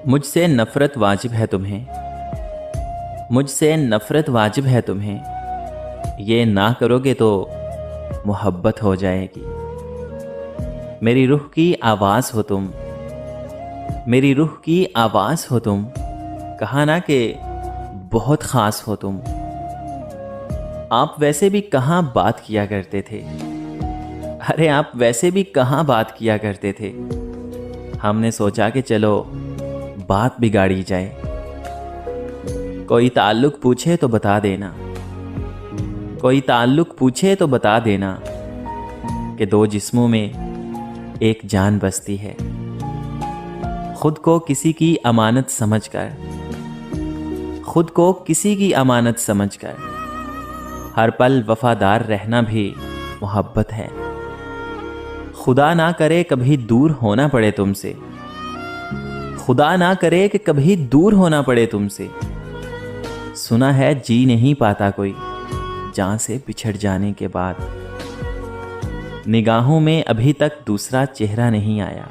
मुझसे नफ़रत वाजिब है तुम्हें, मुझसे नफ़रत वाजिब है तुम्हें, ये ना करोगे तो मोहब्बत हो जाएगी। मेरी रूह की आवाज़ हो तुम, मेरी रूह की आवाज़ हो तुम, कहा ना कि बहुत ख़ास हो तुम। आप वैसे भी कहाँ बात किया करते थे, अरे आप वैसे भी कहाँ बात किया करते थे। हमने सोचा कि चलो बात बिगाड़ी जाए, कोई ताल्लुक़ पूछे तो बता देना, कोई ताल्लुक़ पूछे तो बता देना कि दो जिस्मों में एक जान बसती है। खुद को किसी की अमानत समझकर, खुद को किसी की अमानत समझकर हर पल वफादार रहना भी मोहब्बत है। खुदा ना करे कभी दूर होना पड़े तुमसे, खुदा ना करे कि कभी दूर होना पड़े तुमसे। सुना है जी नहीं पाता कोई जान से बिछड़ जाने के बाद। निगाहों में अभी तक दूसरा चेहरा नहीं आया,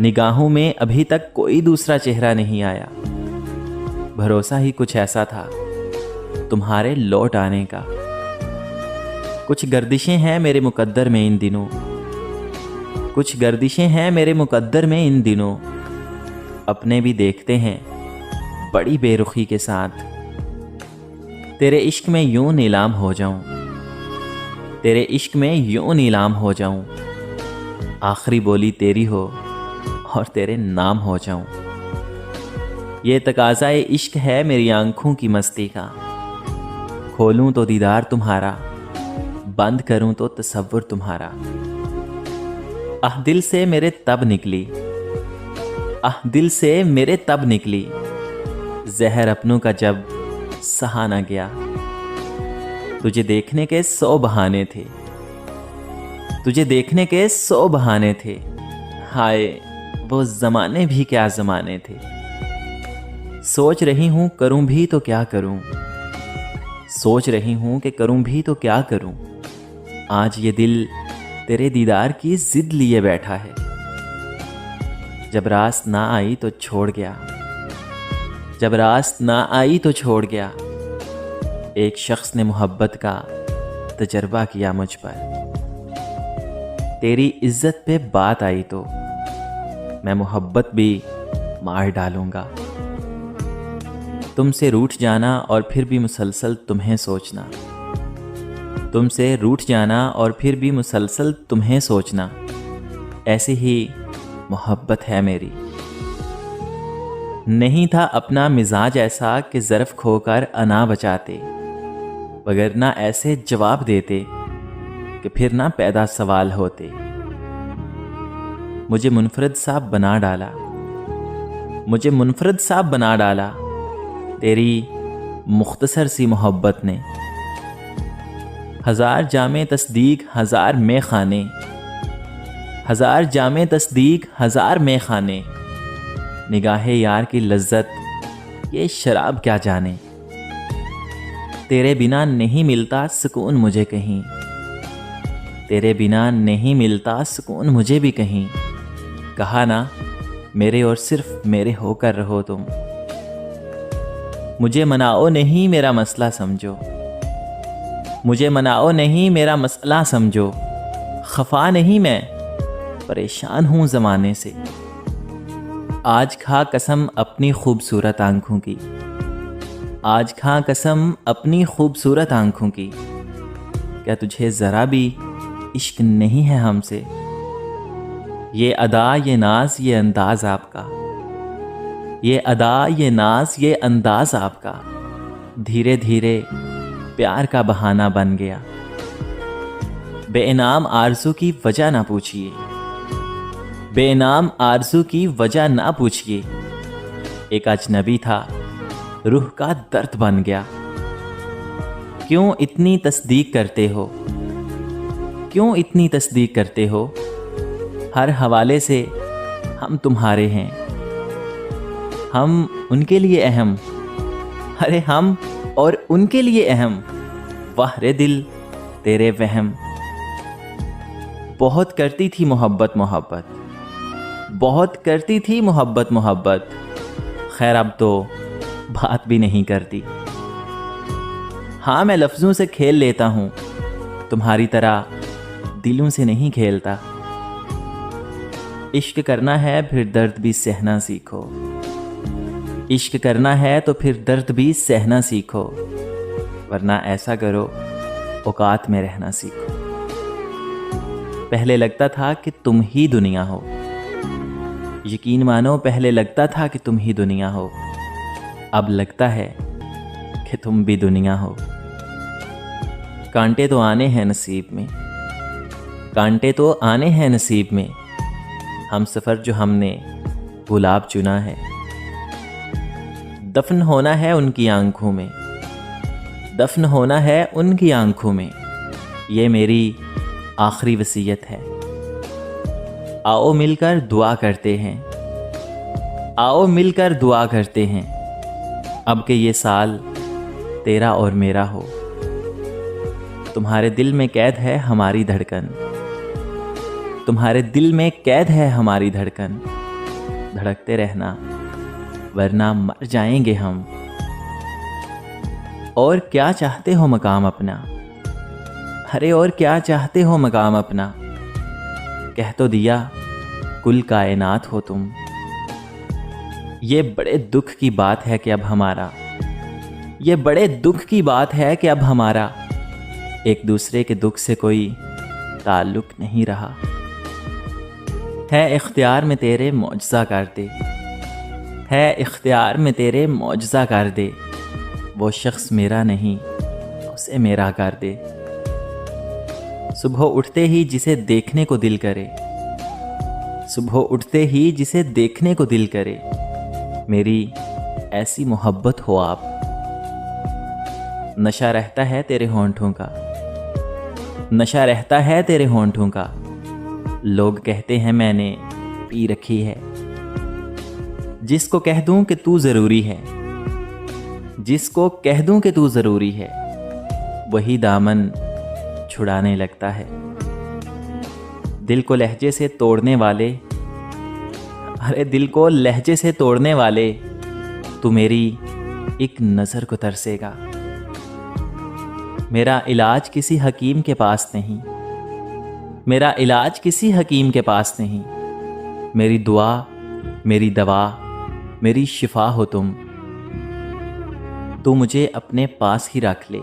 निगाहों में अभी तक कोई दूसरा चेहरा नहीं आया। भरोसा ही कुछ ऐसा था तुम्हारे लौट आने का। कुछ गर्दिशें हैं मेरे मुकद्दर में इन दिनों, कुछ गर्दिशें हैं मेरे मुकद्दर में इन दिनों। अपने भी देखते हैं बड़ी बेरुखी के साथ। तेरे इश्क में यूं नीलाम हो जाऊं, तेरे इश्क में यूं नीलाम हो जाऊं। आखिरी बोली तेरी हो और तेरे नाम हो जाऊं। ये तकाज़ाए इश्क है मेरी आंखों की मस्ती का। खोलूं तो दीदार तुम्हारा, बंद करूं तो तसव्वुर तुम्हारा। आह दिल से मेरे तब निकली, आह दिल से मेरे तब निकली, जहर अपनों का जब सहा न गया। तुझे देखने के 100 बहाने थे, तुझे देखने के 100 बहाने थे। हाय वो ज़माने भी क्या ज़माने थे। सोच रही हूँ करूँ भी तो क्या करूँ, सोच रही हूँ कि करूँ भी तो क्या करूँ। आज ये दिल तेरे दीदार की जिद लिए बैठा है। जब रास ना आई तो छोड़ गया, जब रास ना आई तो छोड़ गया। एक शख्स ने मोहब्बत का तजर्बा किया मुझ पर। तेरी इज्जत पे बात आई तो मैं मोहब्बत भी मार डालूंगा। तुमसे रूठ जाना और फिर भी मुसलसल तुम्हें सोचना, तुमसे रूठ जाना और फिर भी मुसलसल तुम्हें सोचना। ऐसी ही मोहब्बत है मेरी। नहीं था अपना मिजाज ऐसा कि ज़र्फ़ खोकर अना बचाते, वगरना ऐसे जवाब देते कि फिर ना पैदा सवाल होते। मुझे मुनफरद सा बना डाला, मुझे मुनफरद सा बना डाला तेरी मुख्तसर सी मोहब्बत ने। हज़ार जामे तस्दीक हज़ार में खाने, हज़ार जामे तस्दीक हज़ार में खाने। निगाहे यार की लज्जत ये शराब क्या जाने। तेरे बिना नहीं मिलता सुकून मुझे कहीं, तेरे बिना नहीं मिलता सुकून मुझे भी कहीं। कहा ना मेरे और सिर्फ मेरे होकर रहो तुम। मुझे मनाओ नहीं मेरा मसला समझो, मुझे मनाओ नहीं मेरा मसला समझो। खफा नहीं मैं परेशान हूँ ज़माने से। आज खा कसम अपनी खूबसूरत आंखों की, आज खा कसम अपनी खूबसूरत आंखों की। क्या तुझे ज़रा भी इश्क नहीं है हमसे। ये अदा ये नाज ये अंदाज़ आपका, ये अदा ये नाज ये अंदाज़ आपका धीरे धीरे प्यार का बहाना बन गया। बेइनाम आरज़ू की वजह ना पूछिए, बेइनाम आरज़ू की वजह ना पूछिए। एक अजनबी था रूह का दर्द बन गया। क्यों इतनी तस्दीक करते हो, क्यों इतनी तस्दीक करते हो। हर हवाले से हम तुम्हारे हैं, हम उनके लिए अहम। अरे हम और उनके लिए अहम। वाह रे दिल तेरे वहम। बहुत करती थी मोहब्बत मोहब्बत, बहुत करती थी मोहब्बत मोहब्बत, खैर अब तो बात भी नहीं करती। हाँ मैं लफ्ज़ों से खेल लेता हूँ, तुम्हारी तरह दिलों से नहीं खेलता। इश्क करना है फिर दर्द भी सहना सीखो, इश्क करना है तो फिर दर्द भी सहना सीखो, वरना ऐसा करो औकात में रहना सीखो। पहले लगता था कि तुम ही दुनिया हो, यकीन मानो पहले लगता था कि तुम ही दुनिया हो, अब लगता है कि तुम भी दुनिया हो। कांटे तो आने हैं नसीब में, कांटे तो आने हैं नसीब में, हम सफ़र जो हमने गुलाब चुना है। दफन होना है उनकी आंखों में, दफन होना है उनकी आंखों में, ये मेरी आखिरी वसीयत है। आओ मिलकर दुआ करते हैं, आओ मिलकर दुआ करते हैं, अब के ये साल तेरा और मेरा हो। तुम्हारे दिल में कैद है हमारी धड़कन, तुम्हारे दिल में कैद है हमारी धड़कन, धड़कते रहना वरना मर जाएंगे हम। और क्या चाहते हो मकाम अपना, अरे और क्या चाहते हो मकाम अपना, कह तो दिया कुल कायनात हो तुम। ये बड़े दुख की बात है कि अब हमारा, ये बड़े दुख की बात है कि अब हमारा एक दूसरे के दुख से कोई ताल्लुक नहीं रहा। है इख्तियार में तेरे मौजज़ा कर दे, है इख्तियार में तेरे मौजज़ा कर दे, वो शख्स मेरा नहीं उसे मेरा कर दे। सुबह उठते ही जिसे देखने को दिल करे, सुबह उठते ही जिसे देखने को दिल करे, मेरी ऐसी मोहब्बत हो आप। नशा रहता है तेरे होंठों का, नशा रहता है तेरे होंठों का, लोग कहते हैं मैंने पी रखी है। जिसको कह दूं कि तू ज़रूरी है, जिसको कह दूं कि तू ज़रूरी है, वही दामन छुड़ाने लगता है। दिल को लहजे से तोड़ने वाले, अरे दिल को लहजे से तोड़ने वाले, तू मेरी एक नज़र को तरसेगा। मेरा इलाज किसी हकीम के पास नहीं, मेरा इलाज किसी हकीम के पास नहीं, मेरी दुआ मेरी दवा मेरी शिफा हो तुम। तू मुझे अपने पास ही रख ले,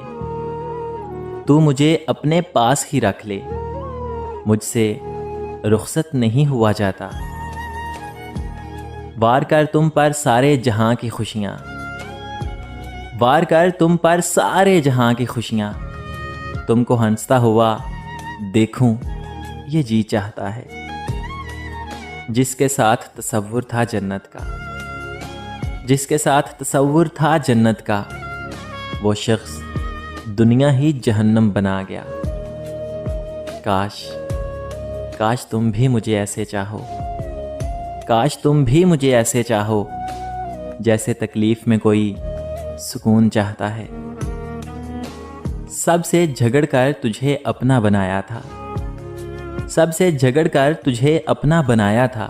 तू मुझे अपने पास ही रख ले, मुझसे रुखसत नहीं हुआ जाता। वार कर तुम पर सारे जहां की खुशियां, वार कर तुम पर सारे जहां की खुशियां, तुमको हंसता हुआ देखूं ये जी चाहता है। जिसके साथ तसव्वुर था जन्नत का, जिसके साथ तसव्वुर था जन्नत का, वो शख्स दुनिया ही जहन्नम बना गया। काश काश तुम भी मुझे ऐसे चाहो, काश तुम भी मुझे ऐसे चाहो, जैसे तकलीफ में कोई सुकून चाहता है। सबसे झगड़कर तुझे अपना बनाया था, सबसे झगड़कर तुझे अपना बनाया था,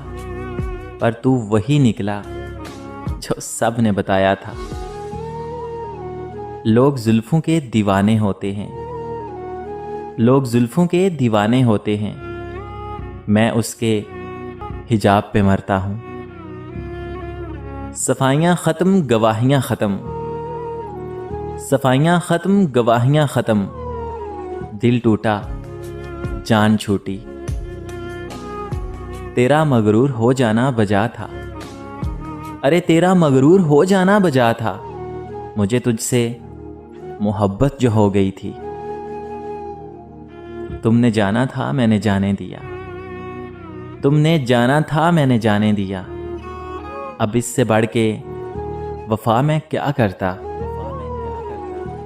पर तू वही निकला जो सब ने बताया था। लोग जुल्फों के दीवाने होते हैं, लोग जुल्फों के दीवाने होते हैं, मैं उसके हिजाब पे मरता हूँ। सफाइयाँ ख़त्म गवाहियाँ ख़त्म, सफाइयाँ ख़त्म गवाहियाँ ख़त्म, दिल टूटा जान छूटी। तेरा मगरूर हो जाना बजा था, अरे तेरा मगरूर हो जाना बजा था, मुझे तुझसे मोहब्बत जो हो गई थी। तुमने जाना था मैंने जाने दिया, तुमने जाना था मैंने जाने दिया, अब इससे बढ़ के वफा मैं क्या करता।